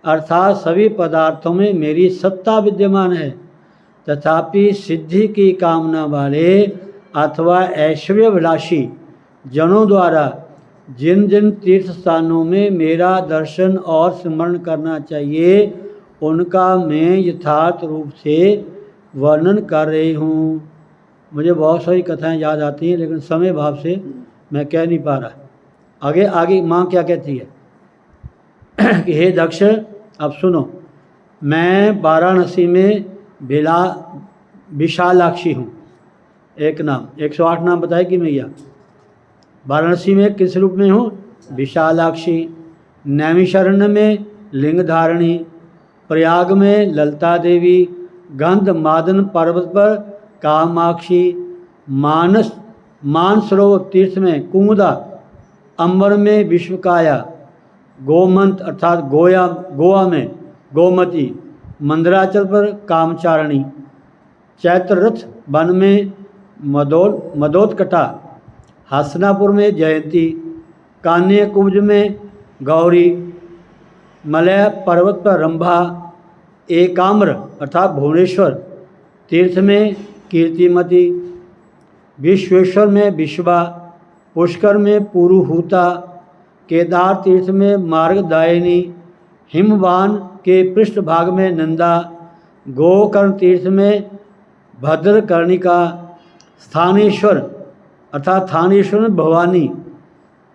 अर्थात सभी पदार्थों में मेरी सत्ता विद्यमान है। तथापि सिद्धि की कामना वाले अथवा ऐश्वर्याभिलाषी जनों द्वारा जिन जिन तीर्थ स्थानों में मेरा दर्शन और स्मरण करना चाहिए उनका मैं यथार्थ रूप से वर्णन कर रही हूँ। मुझे बहुत सारी कथाएं याद आती हैं, लेकिन समय भाव से मैं कह नहीं पा रहा। आगे माँ क्या कहती है कि हे दक्ष, अब सुनो, मैं वाराणसी में विशालाक्षी हूँ। एक नाम, 108 नाम बताए कि मैया। वाराणसी में किस रूप में हूँ? विशालाक्षी। नैमिषारण्य में लिंग धारणी, प्रयाग में ललिता देवी, गंधमादन पर्वत पर कामाक्षी, मानसरोवर तीर्थ में कुमुदा, अंबर में विश्वकाया, गोमंत अर्थात गोवा में गोमती, मंदराचल पर कामचारिणी, चैत्ररथ वन में मदोत्कटा, हसनापुर में जयंती, कान्यकुब्ज में गौरी, मलय पर्वत पर रंभा, एकाम्र अर्थात भुवनेश्वर तीर्थ में कीर्तिमती, विश्वेश्वर में विश्वा, पुष्कर में पुरुहूता, केदार तीर्थ में मार्गदायिनी, हिमवान के पृष्ठभाग में नंदा, गोकर्ण तीर्थ में भद्रकर्णिका, स्थानेश्वर अर्थात थानेश्वर में भवानी,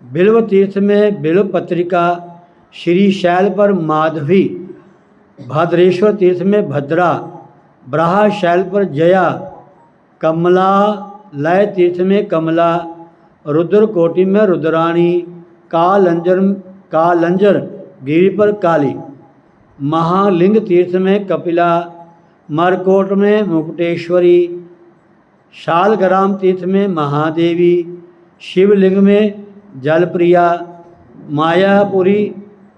बिल्व तीर्थ में बिल्व पत्रिका, श्रीशैल पर माधवी, भद्रेश्वर तीर्थ में भद्रा, ब्रह्मशैल पर जया, कमला लय तीर्थ में कमला, रुद्रकोटि में रुद्राणी, कालंजर गिरी पर काली, महालिंग तीर्थ में कपिला, मरकोट में मुकुटेश्वरी, शालग्राम तीर्थ में महादेवी, शिवलिंग में जलप्रिया, मायापुरी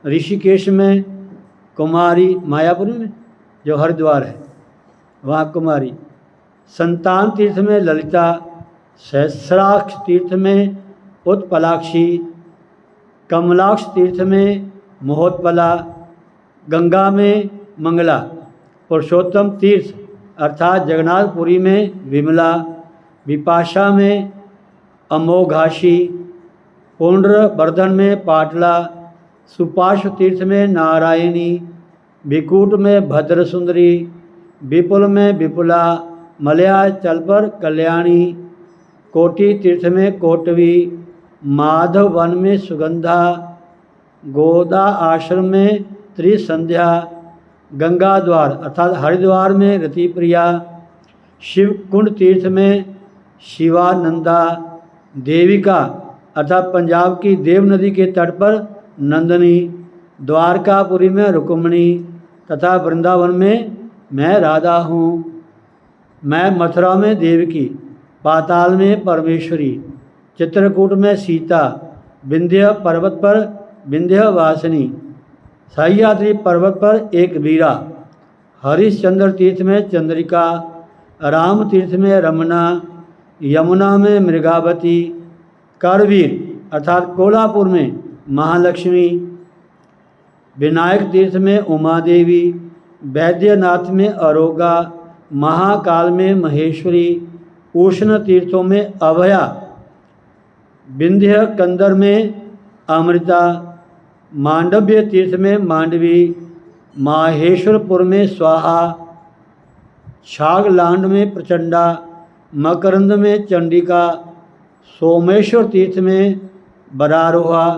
ऋषिकेश में कुमारी, मायापुरी में जो हरिद्वार है वहाँ कुमारी, संतान तीर्थ में ललिता, सहस्राक्ष तीर्थ में उत्पलाक्षी, कमलाक्ष तीर्थ में महोत्पला, गंगा में मंगला, पुरुषोत्तम तीर्थ अर्थात जगन्नाथपुरी में विमला, विपाशा में अमोघाशी, पुंड्रवर्धन में पाटला, सुपार्श्व तीर्थ में नारायणी, विकूट में भद्रसुंदरी, विपुल में विपुला, मलयाचल पर कल्याणी, कोटि तीर्थ में कोटवी, माधव वन में सुगंधा, गोदा आश्रम में त्रिसंध्या, गंगा द्वार अर्थात हरिद्वार में रति प्रिया, शिव कुंड तीर्थ में शिवानंदा, देविका अर्थात पंजाब की देव नदी के तट पर नंदनी, द्वारकापुरी में रुक्मणी तथा वृंदावन में मैं राधा हूँ। मैं मथुरा में देवकी, पाताल में परमेश्वरी, चित्रकूट में सीता, विंध्य पर्वत पर विंध्यवासिनी, सह्याद्री पर्वत पर एक वीरा, हरिश्चंद्र तीर्थ में चंद्रिका, राम तीर्थ में रमना, यमुना में मृगावती, करवीर अर्थात कोल्हापुर में महालक्ष्मी, विनायक तीर्थ में उमा देवी, वैद्यनाथ में अरोगा, महाकाल में महेश्वरी, उष्ण तीर्थों में अभया, विंध्य कंदर में अमृता, मांडव्य तीर्थ में मांडवी, माहेश्वरपुर में स्वाहा, छागलांड में प्रचंडा, मकरंद में चंडिका, सोमेश्वर तीर्थ में बरारोहा,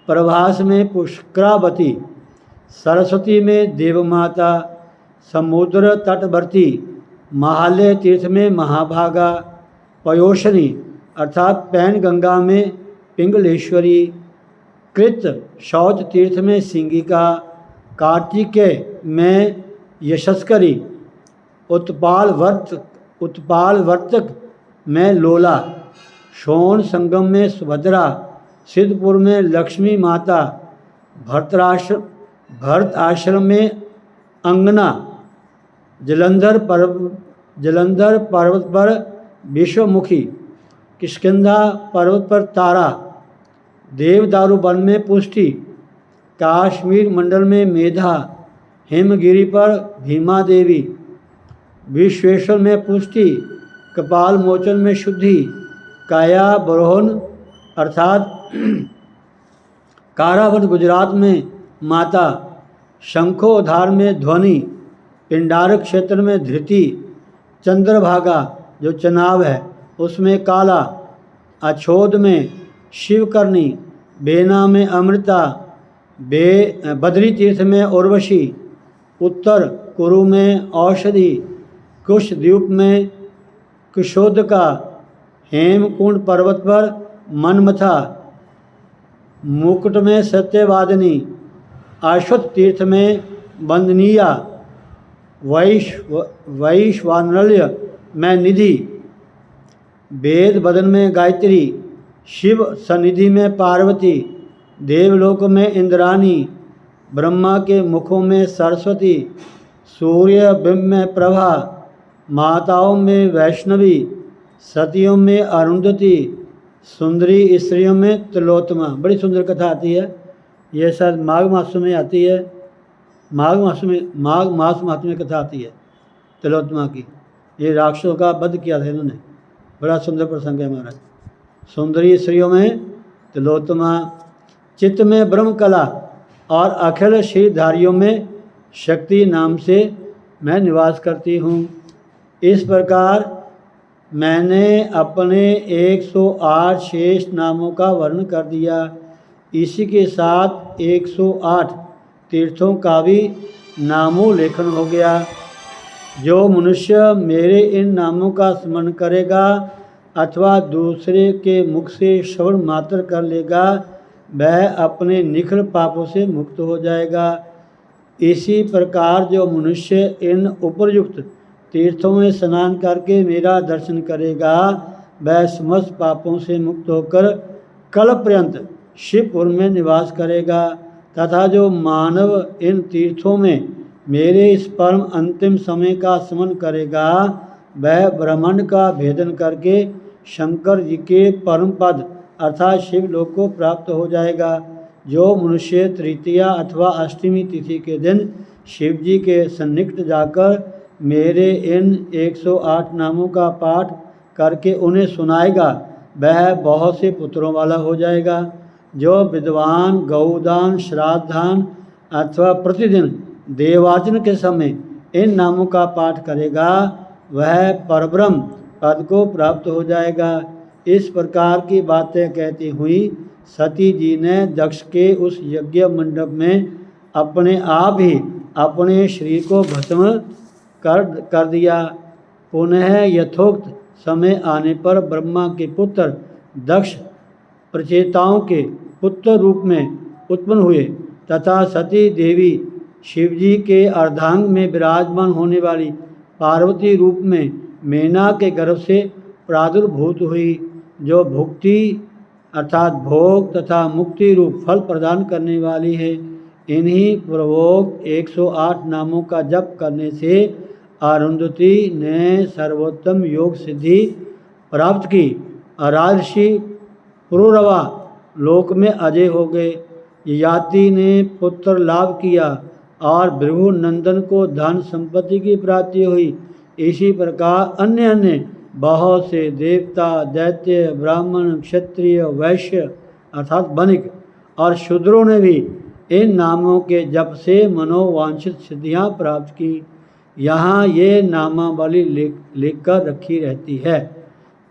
प्रभास में पुष्करावती, सरस्वती में देवमाता, समुद्र तटवर्ती महालय तीर्थ में महाभागा, पयोशनी अर्थात पैन गंगा में पिंगलेश्वरी, कृत शौच तीर्थ में सिंगिका, कार्तिकेय में यशस्करी, उत्पाल वर्तक में लोला, शोण संगम में सुभद्रा, सिद्धपुर में लक्ष्मी माता, भरत आश्रम में अंगना, जलंधर पर्वत पर विश्वमुखी, किष्किंधा पर्वत पर तारा, देवदारू वन में पुष्टि, काश्मीर मंडल में मेधा, हिमगिरी पर भीमा देवी, विश्वेश्वर में पुष्टि, कपाल मोचन में शुद्धि, काया बरोहन अर्थात कारावन गुजरात में माता, शंखोधार में ध्वनि, पिंडारक क्षेत्र में धृति, चंद्रभागा जो चनाव है उसमें काला, अछोद में शिवकर्णी, बेना में अमृता, बद्री तीर्थ में उर्वशी, उत्तर कुरु में औषधि, कुश द्वीप में कुशोदका, हेमकुंड पर्वत पर मनमथा, मुकुट में सत्यवादिनी, अश्वत्थ तीर्थ में बंदनीया, वैश्वानल्य में निधि, वेद बदन में गायत्री, शिव सनिधि में पार्वती, देवलोक में इंद्राणी, ब्रह्मा के मुखों में सरस्वती, सूर्य बिंब में प्रभा, माताओं में वैष्णवी, सतियों में अरुंधति, सुंदरी स्त्रियों में तिलोत्तमा। बड़ी सुंदर कथा आती है, यह शायद माघ मास में आती है, माघ मास में कथा आती है तिलोत्तमा की। ये राक्षसों का वध किया था इन्होंने, बड़ा सुंदर प्रसंग है महाराज। सुंदरी स्त्रियों में तिलोत्तमा, चित्त में ब्रह्म कला और अखिल श्रीधारियों में शक्ति नाम से मैं निवास करती हूँ। इस प्रकार मैंने अपने 108 शेष नामों का वर्णन कर दिया। इसी के साथ 108 तीर्थों का भी नामोल्लेखन हो गया। जो मनुष्य मेरे इन नामों का स्मरण करेगा अथवा दूसरे के मुख से श्रवण मात्र कर लेगा, वह अपने निखिल पापों से मुक्त हो जाएगा। इसी प्रकार जो मनुष्य इन उपरयुक्त तीर्थों में स्नान करके मेरा दर्शन करेगा, वह समस्त पापों से मुक्त होकर कल पर्यंत शिवपुर में निवास करेगा। तथा जो मानव इन तीर्थों में मेरे इस परम अंतिम समय का स्मरण करेगा, वह ब्रह्मांड का भेदन करके शंकर जी के परम पद अर्थात शिवलोक को प्राप्त हो जाएगा। जो मनुष्य तृतीया अथवा अष्टमी तिथि के दिन शिव जी के सन्निकट जाकर मेरे इन 108 नामों का पाठ करके उन्हें सुनाएगा, वह बहुत से पुत्रों वाला हो जाएगा। जो विद्वान गौदान श्राद्धान अथवा प्रतिदिन देवार्चन के समय इन नामों का पाठ करेगा वह परब्रह्म पद को प्राप्त हो जाएगा। इस प्रकार की बातें कहती हुई सती जी ने दक्ष के उस यज्ञ मंडप में अपने आप ही अपने शरीर को भस्म कर दिया। पुनः यथोक्त समय आने पर ब्रह्मा के पुत्र दक्ष प्रचेताओं के पुत्र रूप में उत्पन्न हुए तथा सती देवी शिवजी के अर्धांग में विराजमान होने वाली पार्वती रूप में मेना के गर्भ से प्रादुर्भूत हुई, जो भुक्ति अर्थात भोग तथा मुक्ति रूप फल प्रदान करने वाली है। इन्हीं प्रभोग 108 नामों का जप करने से अरुंधति ने सर्वोत्तम योग सिद्धि प्राप्त की। राजर्षि पुरुरवा लोक में अजय हो गए। याति ने पुत्र लाभ किया और भृगु नंदन को धन संपत्ति की प्राप्ति हुई। इसी प्रकार अन्य अन्य बहुत से देवता, दैत्य, ब्राह्मण, क्षत्रिय, वैश्य अर्थात वणिक और शूद्रों ने भी इन नामों के जप से मनोवांछित सिद्धियां प्राप्त की। यहाँ ये नामावली लिख कर रखी रहती है।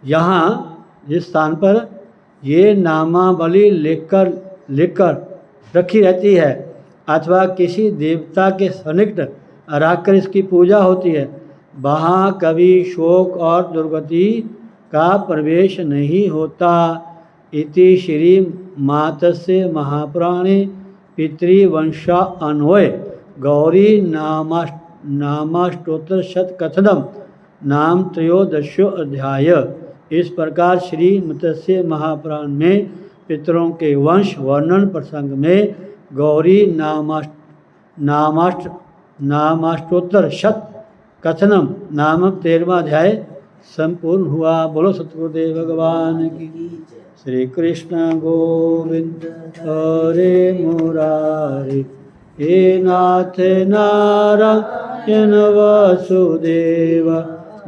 यहाँ जिस स्थान पर ये नामावली लिखकर रखी रहती है अथवा किसी देवता के सन्निकट रखकर इसकी पूजा होती है, वहाँ कभी शोक और दुर्गति का प्रवेश नहीं होता। इति श्री मातस्य महापुराणे पितृवंशा अन्वय गौरी नामाष्टोत्तर शतकथनम नाम त्रयोदशो अध्याय। इस प्रकार श्री मत्स्य महापुराण में पितरों के वंश वर्णन प्रसंग में गौरी नामाष्टोत्तर शत कथनम नामक 13वां अध्याय संपूर्ण हुआ। बोलो सतगुरुदेव भगवान की। श्री कृष्ण गोविंद हरे मुरारे, हे नाथ नारायण वासुदेव,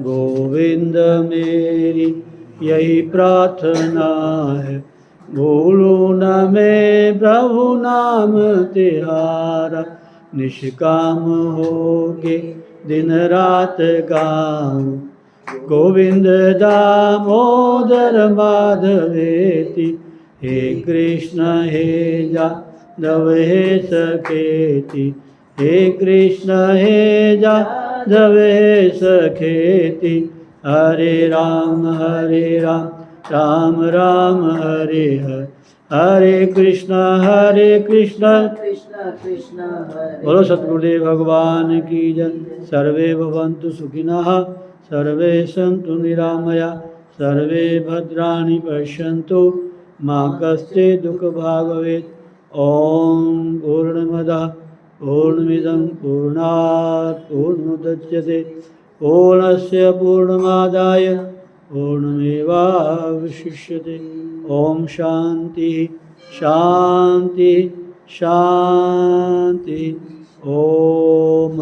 गोविंद मेरी यही प्रार्थना है। भूलू न मैं प्रभु नाम तिहारा, निष्काम होके दिन रात गाऊं। गोविंद दामोदर माधवेति, हे कृष्ण हे जादव हे सखेति, हे कृष्ण हे जादव हे सखेति। हरे राम राम राम हरे हरे, हरे कृष्ण कृष्ण कृष्ण हरे। बोलो सतगुरुदेव भगवान की जय। सर्वे भवन्तु सुखिनः, सर्वे सन्तु निरामया, सर्वे भद्राणि पश्यन्तु मा कश्चित् दुःखभाग् भवेत्। ॐ पूर्णमदः पूर्णमिदं पूर्णात् पूर्णमुदच्यते, पूर्णस्य पूर्णमादाय पूर्णमेवावशिष्यते। ॐ शान्ति शान्ति शान्ति। ॐ